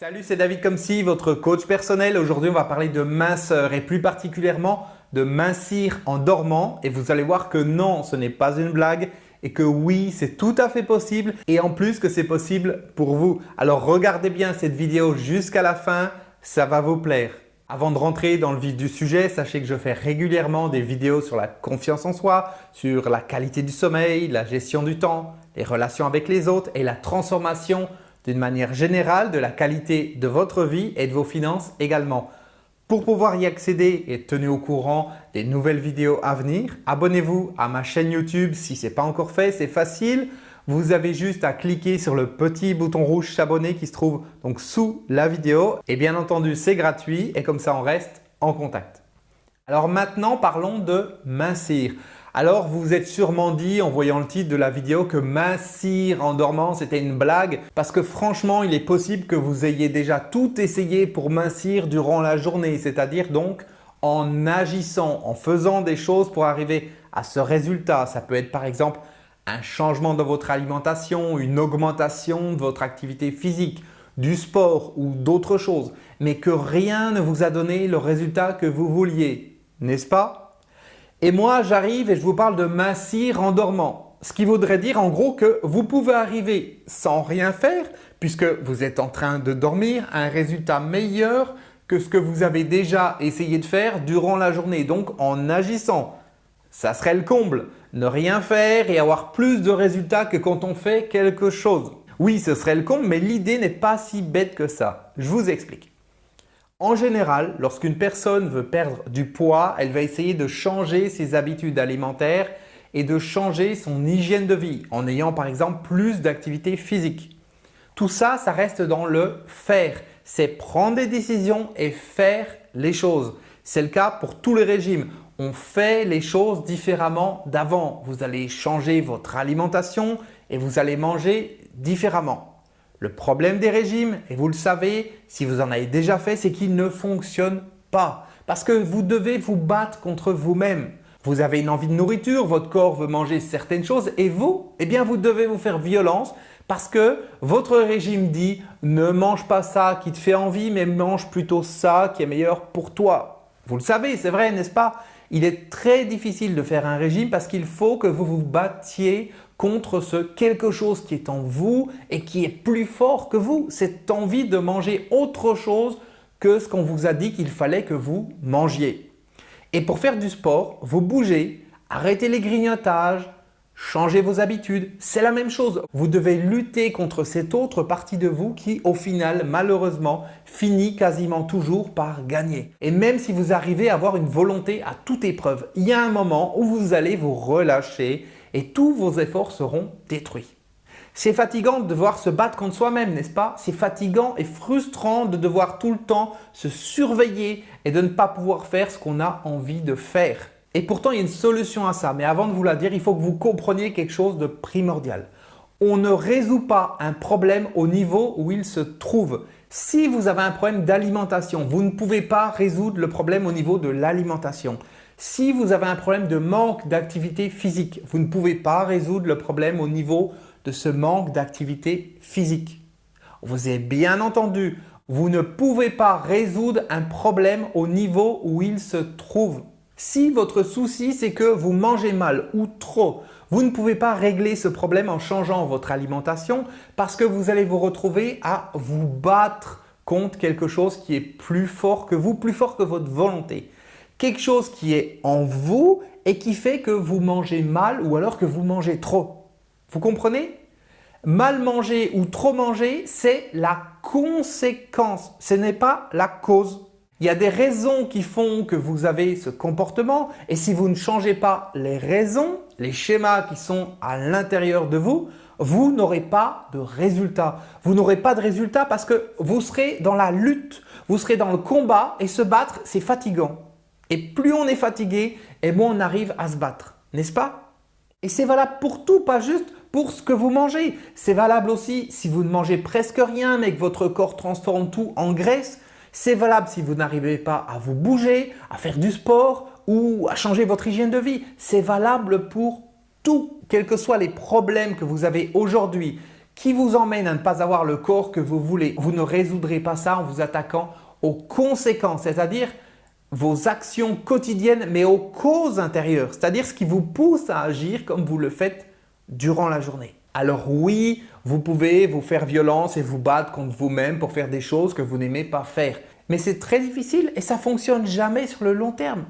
Salut, c'est David Comsi, votre coach personnel. Aujourd'hui, on va parler de minceur et plus particulièrement de mincir en dormant. Et vous allez voir que non, ce n'est pas une blague et que oui, c'est tout à fait possible et en plus que c'est possible pour vous. Alors regardez bien cette vidéo jusqu'à la fin, ça va vous plaire. Avant de rentrer dans le vif du sujet, sachez que je fais régulièrement des vidéos sur la confiance en soi, sur la qualité du sommeil, la gestion du temps, les relations avec les autres et la transformation d'une manière générale de la qualité de votre vie et de vos finances également. Pour pouvoir y accéder et être tenu au courant des nouvelles vidéos à venir, abonnez-vous à ma chaîne YouTube si ce n'est pas encore fait, c'est facile. Vous avez juste à cliquer sur le petit bouton rouge s'abonner qui se trouve donc sous la vidéo et bien entendu c'est gratuit et comme ça on reste en contact. Alors maintenant parlons de mincir. Alors vous vous êtes sûrement dit en voyant le titre de la vidéo que mincir en dormant c'était une blague parce que franchement il est possible que vous ayez déjà tout essayé pour mincir durant la journée, c'est-à-dire donc en agissant, en faisant des choses pour arriver à ce résultat. Ça peut être par exemple un changement dans votre alimentation, une augmentation de votre activité physique, du sport ou d'autres choses, mais que rien ne vous a donné le résultat que vous vouliez, n'est-ce pas? Et moi, j'arrive et je vous parle de mincir en dormant. Ce qui voudrait dire en gros que vous pouvez arriver sans rien faire puisque vous êtes en train de dormir à un résultat meilleur que ce que vous avez déjà essayé de faire durant la journée, donc en agissant. Ça serait le comble, ne rien faire et avoir plus de résultats que quand on fait quelque chose. Oui, ce serait le comble, mais l'idée n'est pas si bête que ça. Je vous explique. En général, lorsqu'une personne veut perdre du poids, elle va essayer de changer ses habitudes alimentaires et de changer son hygiène de vie en ayant par exemple plus d'activité physique. Tout ça, ça reste dans le faire. C'est prendre des décisions et faire les choses. C'est le cas pour tous les régimes. On fait les choses différemment d'avant. Vous allez changer votre alimentation et vous allez manger différemment. Le problème des régimes, et vous le savez, si vous en avez déjà fait, c'est qu'ils ne fonctionnent pas. Parce que vous devez vous battre contre vous-même. Vous avez une envie de nourriture, votre corps veut manger certaines choses et vous, eh bien vous devez vous faire violence parce que votre régime dit ne mange pas ça qui te fait envie mais mange plutôt ça qui est meilleur pour toi. Vous le savez, c'est vrai, n'est-ce pas? Il est très difficile de faire un régime parce qu'il faut que vous vous battiez contre ce quelque chose qui est en vous et qui est plus fort que vous. Cette envie de manger autre chose que ce qu'on vous a dit qu'il fallait que vous mangiez. Et pour faire du sport, vous bougez, arrêtez les grignotages, changez vos habitudes. C'est la même chose. Vous devez lutter contre cette autre partie de vous qui au final malheureusement finit quasiment toujours par gagner. Et même si vous arrivez à avoir une volonté à toute épreuve, il y a un moment où vous allez vous relâcher et tous vos efforts seront détruits. C'est fatigant de devoir se battre contre soi-même, n'est-ce pas? C'est fatigant et frustrant de devoir tout le temps se surveiller et de ne pas pouvoir faire ce qu'on a envie de faire. Et pourtant, il y a une solution à ça. Mais avant de vous la dire, il faut que vous compreniez quelque chose de primordial. On ne résout pas un problème au niveau où il se trouve. Si vous avez un problème d'alimentation, vous ne pouvez pas résoudre le problème au niveau de l'alimentation. Si vous avez un problème de manque d'activité physique, vous ne pouvez pas résoudre le problème au niveau de ce manque d'activité physique. Vous avez bien entendu, vous ne pouvez pas résoudre un problème au niveau où il se trouve. Si votre souci c'est que vous mangez mal ou trop, vous ne pouvez pas régler ce problème en changeant votre alimentation parce que vous allez vous retrouver à vous battre contre quelque chose qui est plus fort que vous, plus fort que votre volonté. Quelque chose qui est en vous et qui fait que vous mangez mal ou alors que vous mangez trop. Vous comprenez? Mal manger ou trop manger, c'est la conséquence, ce n'est pas la cause. Il y a des raisons qui font que vous avez ce comportement et si vous ne changez pas les raisons, les schémas qui sont à l'intérieur de vous, vous n'aurez pas de résultat. Vous n'aurez pas de résultat parce que vous serez dans la lutte, vous serez dans le combat et se battre, c'est fatigant. Et plus on est fatigué, et moins on arrive à se battre, n'est-ce pas? Et c'est valable pour tout, pas juste pour ce que vous mangez. C'est valable aussi si vous ne mangez presque rien mais que votre corps transforme tout en graisse. C'est valable si vous n'arrivez pas à vous bouger, à faire du sport ou à changer votre hygiène de vie. C'est valable pour tout, quels que soient les problèmes que vous avez aujourd'hui qui vous emmène à ne pas avoir le corps que vous voulez. Vous ne résoudrez pas ça en vous attaquant aux conséquences, c'est-à-dire vos actions quotidiennes, mais aux causes intérieures, c'est-à-dire ce qui vous pousse à agir comme vous le faites durant la journée. Alors oui, vous pouvez vous faire violence et vous battre contre vous-même pour faire des choses que vous n'aimez pas faire. Mais c'est très difficile et ça ne fonctionne jamais sur le long terme.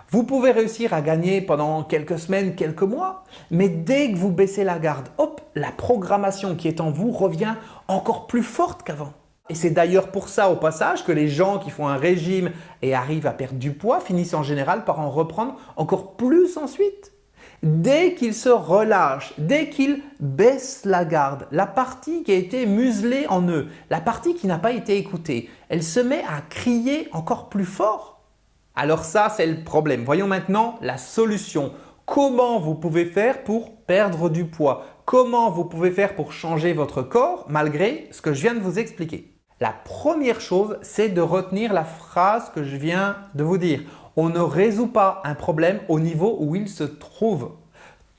Vous pouvez réussir à gagner pendant quelques semaines, quelques mois, mais dès que vous baissez la garde, hop, la programmation qui est en vous revient encore plus forte qu'avant. Et c'est d'ailleurs pour ça au passage que les gens qui font un régime et arrivent à perdre du poids finissent en général par en reprendre encore plus ensuite. Dès qu'ils se relâchent, dès qu'ils baissent la garde, la partie qui a été muselée en eux, la partie qui n'a pas été écoutée, elle se met à crier encore plus fort. Alors ça, c'est le problème. Voyons maintenant la solution. Comment vous pouvez faire pour perdre du poids? Comment vous pouvez faire pour changer votre corps malgré ce que je viens de vous expliquer? La première chose, c'est de retenir la phrase que je viens de vous dire. On ne résout pas un problème au niveau où il se trouve.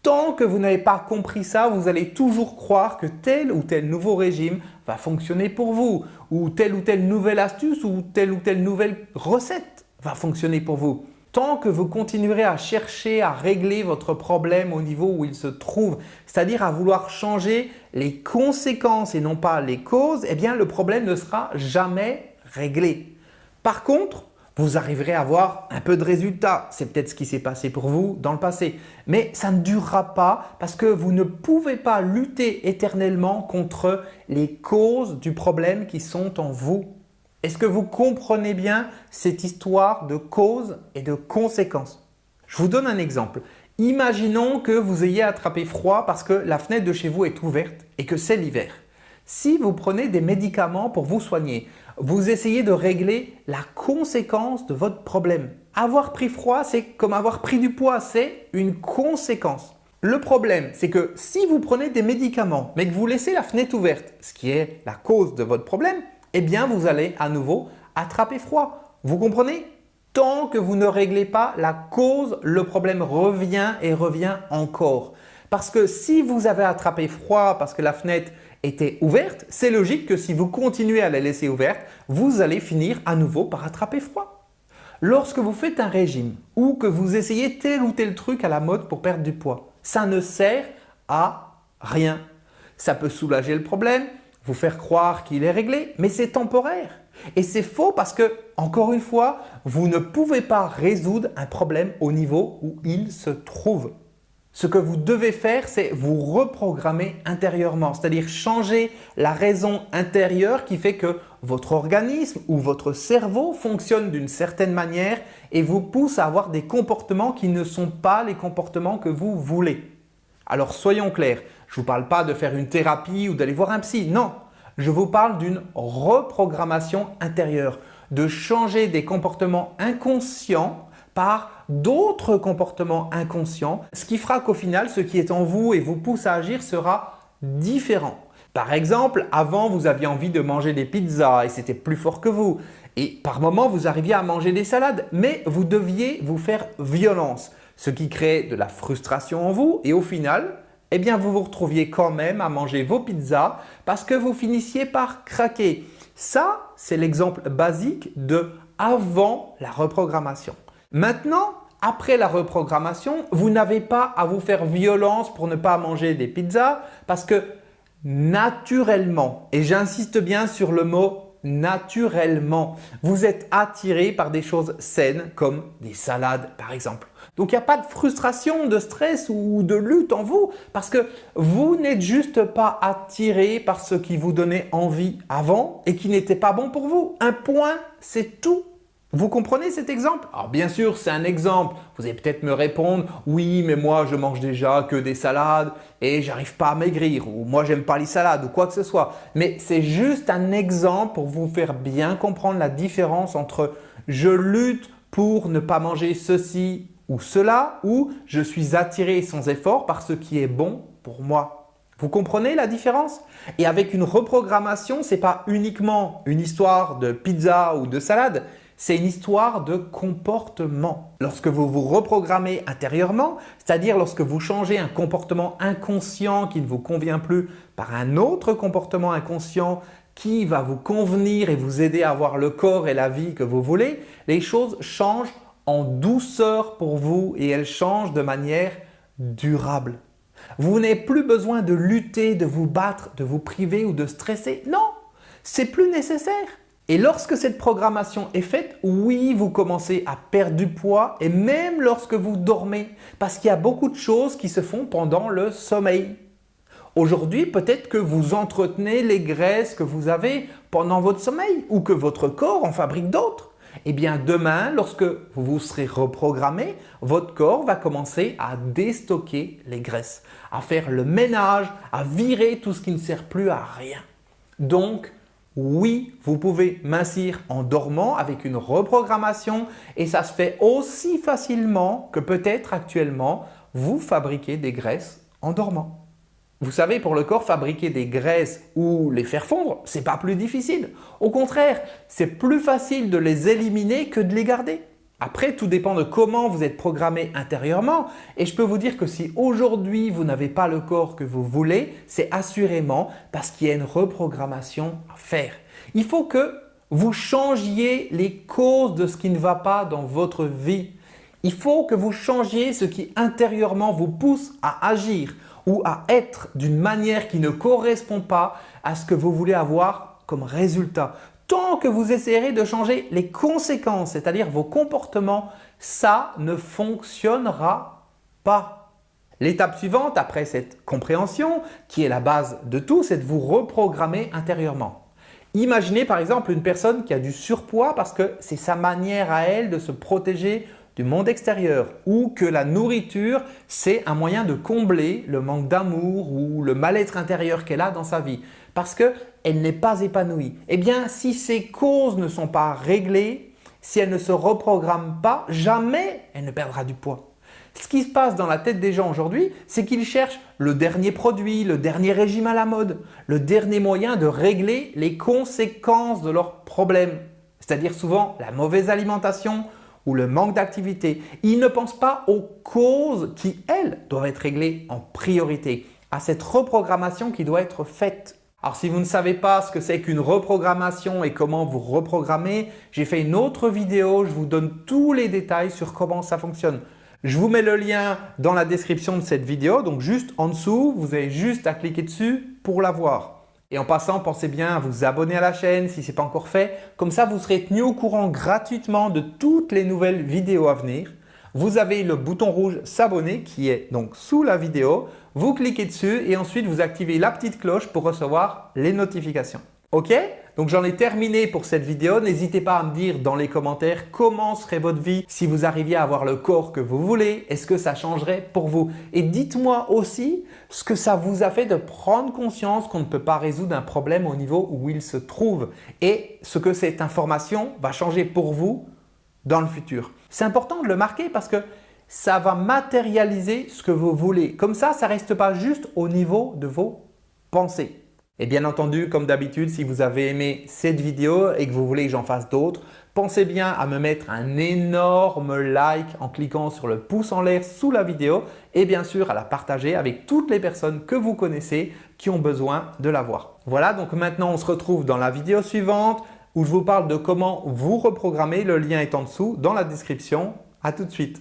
Tant que vous n'avez pas compris ça, vous allez toujours croire que tel ou tel nouveau régime va fonctionner pour vous, ou telle nouvelle astuce, ou telle nouvelle recette va fonctionner pour vous. Tant que vous continuerez à chercher à régler votre problème au niveau où il se trouve, c'est-à-dire à vouloir changer les conséquences et non pas les causes, eh bien le problème ne sera jamais réglé. Par contre, vous arriverez à avoir un peu de résultats. C'est peut-être ce qui s'est passé pour vous dans le passé. Mais ça ne durera pas parce que vous ne pouvez pas lutter éternellement contre les causes du problème qui sont en vous. Est-ce que vous comprenez bien cette histoire de cause et de conséquences? Je vous donne un exemple. Imaginons que vous ayez attrapé froid parce que la fenêtre de chez vous est ouverte et que c'est l'hiver. Si vous prenez des médicaments pour vous soigner, vous essayez de régler la conséquence de votre problème. Avoir pris froid, c'est comme avoir pris du poids, c'est une conséquence. Le problème, c'est que si vous prenez des médicaments mais que vous laissez la fenêtre ouverte, ce qui est la cause de votre problème, eh bien vous allez à nouveau attraper froid. Vous comprenez? Tant que vous ne réglez pas la cause, le problème revient et revient encore. Parce que si vous avez attrapé froid parce que la fenêtre était ouverte, c'est logique que si vous continuez à la laisser ouverte, vous allez finir à nouveau par attraper froid. Lorsque vous faites un régime ou que vous essayez tel ou tel truc à la mode pour perdre du poids, ça ne sert à rien. Ça peut soulager le problème, vous faire croire qu'il est réglé, mais c'est temporaire. Et c'est faux parce que, encore une fois, vous ne pouvez pas résoudre un problème au niveau où il se trouve. Ce que vous devez faire, c'est vous reprogrammer intérieurement, c'est-à-dire changer la raison intérieure qui fait que votre organisme ou votre cerveau fonctionne d'une certaine manière et vous pousse à avoir des comportements qui ne sont pas les comportements que vous voulez. Alors soyons clairs, je ne vous parle pas de faire une thérapie ou d'aller voir un psy, non. Je vous parle d'une reprogrammation intérieure, de changer des comportements inconscients par d'autres comportements inconscients, ce qui fera qu'au final, ce qui est en vous et vous pousse à agir sera différent. Par exemple, avant, vous aviez envie de manger des pizzas et c'était plus fort que vous. Et par moments, vous arriviez à manger des salades, mais vous deviez vous faire violence, ce qui crée de la frustration en vous et au final, eh bien, vous vous retrouviez quand même à manger vos pizzas parce que vous finissiez par craquer. Ça, c'est l'exemple basique de avant la reprogrammation. Maintenant, après la reprogrammation, vous n'avez pas à vous faire violence pour ne pas manger des pizzas parce que naturellement, et j'insiste bien sur le mot naturellement, vous êtes attiré par des choses saines comme des salades par exemple. Donc il n'y a pas de frustration, de stress ou de lutte en vous parce que vous n'êtes juste pas attiré par ce qui vous donnait envie avant et qui n'était pas bon pour vous. Un point, c'est tout. Vous comprenez cet exemple? Alors bien sûr, c'est un exemple. Vous allez peut-être me répondre « Oui, mais moi je mange déjà que des salades et j'arrive pas à maigrir » ou « Moi j'aime pas les salades » ou quoi que ce soit. Mais c'est juste un exemple pour vous faire bien comprendre la différence entre « Je lutte pour ne pas manger ceci ou cela » ou « Je suis attiré sans effort par ce qui est bon pour moi ». Vous comprenez la différence? Et avec une reprogrammation, ce n'est pas uniquement une histoire de pizza ou de salade. c'est une histoire de comportement. Lorsque vous vous reprogrammez intérieurement, c'est-à-dire lorsque vous changez un comportement inconscient qui ne vous convient plus par un autre comportement inconscient qui va vous convenir et vous aider à avoir le corps et la vie que vous voulez, les choses changent en douceur pour vous et elles changent de manière durable. Vous n'avez plus besoin de lutter, de vous battre, de vous priver ou de stresser. Non, c'est plus nécessaire. Et lorsque cette programmation est faite, oui, vous commencez à perdre du poids et même lorsque vous dormez, parce qu'il y a beaucoup de choses qui se font pendant le sommeil. Aujourd'hui, peut-être que vous entretenez les graisses que vous avez pendant votre sommeil ou que votre corps en fabrique d'autres. Eh bien, demain, lorsque vous vous serez reprogrammé, votre corps va commencer à déstocker les graisses, à faire le ménage, à virer tout ce qui ne sert plus à rien. Donc, oui, vous pouvez mincir en dormant avec une reprogrammation et ça se fait aussi facilement que peut-être actuellement, vous fabriquez des graisses en dormant. Vous savez, pour le corps, fabriquer des graisses ou les faire fondre, ce n'est pas plus difficile. Au contraire, c'est plus facile de les éliminer que de les garder. Après, tout dépend de comment vous êtes programmé intérieurement et je peux vous dire que si aujourd'hui vous n'avez pas le corps que vous voulez, c'est assurément parce qu'il y a une reprogrammation à faire. Il faut que vous changiez les causes de ce qui ne va pas dans votre vie. Il faut que vous changiez ce qui intérieurement vous pousse à agir ou à être d'une manière qui ne correspond pas à ce que vous voulez avoir comme résultat. Tant que vous essayerez de changer les conséquences, c'est-à-dire vos comportements, ça ne fonctionnera pas. L'étape suivante après cette compréhension, qui est la base de tout, c'est de vous reprogrammer intérieurement. Imaginez par exemple une personne qui a du surpoids parce que c'est sa manière à elle de se protéger du monde extérieur ou que la nourriture, c'est un moyen de combler le manque d'amour ou le mal-être intérieur qu'elle a dans sa vie parce qu'elle n'est pas épanouie. Eh bien, si ces causes ne sont pas réglées, si elle ne se reprogramme pas, jamais elle ne perdra du poids. Ce qui se passe dans la tête des gens aujourd'hui, c'est qu'ils cherchent le dernier produit, le dernier régime à la mode, le dernier moyen de régler les conséquences de leurs problèmes, c'est-à-dire souvent la mauvaise alimentation, ou le manque d'activité. Ils ne pensent pas aux causes qui, elles, doivent être réglées en priorité, à cette reprogrammation qui doit être faite. Alors si vous ne savez pas ce que c'est qu'une reprogrammation et comment vous reprogrammer, j'ai fait une autre vidéo, je vous donne tous les détails sur comment ça fonctionne. Je vous mets le lien dans la description de cette vidéo, donc juste en dessous, vous avez juste à cliquer dessus pour la voir. Et en passant, pensez bien à vous abonner à la chaîne si ce n'est pas encore fait. Comme ça, vous serez tenu au courant gratuitement de toutes les nouvelles vidéos à venir. Vous avez le bouton rouge s'abonner qui est donc sous la vidéo. Vous cliquez dessus et ensuite vous activez la petite cloche pour recevoir les notifications. Ok? Donc j'en ai terminé pour cette vidéo. N'hésitez pas à me dire dans les commentaires comment serait votre vie si vous arriviez à avoir le corps que vous voulez. Est-ce que ça changerait pour vous? Et dites-moi aussi ce que ça vous a fait de prendre conscience qu'on ne peut pas résoudre un problème au niveau où il se trouve et ce que cette information va changer pour vous dans le futur. C'est important de le marquer parce que ça va matérialiser ce que vous voulez. Comme ça ne reste pas juste au niveau de vos pensées. Et bien entendu, comme d'habitude, si vous avez aimé cette vidéo et que vous voulez que j'en fasse d'autres, pensez bien à me mettre un énorme like en cliquant sur le pouce en l'air sous la vidéo et bien sûr à la partager avec toutes les personnes que vous connaissez qui ont besoin de la voir. Voilà, donc maintenant on se retrouve dans la vidéo suivante où je vous parle de comment vous reprogrammer. Le lien est en dessous dans la description. À tout de suite.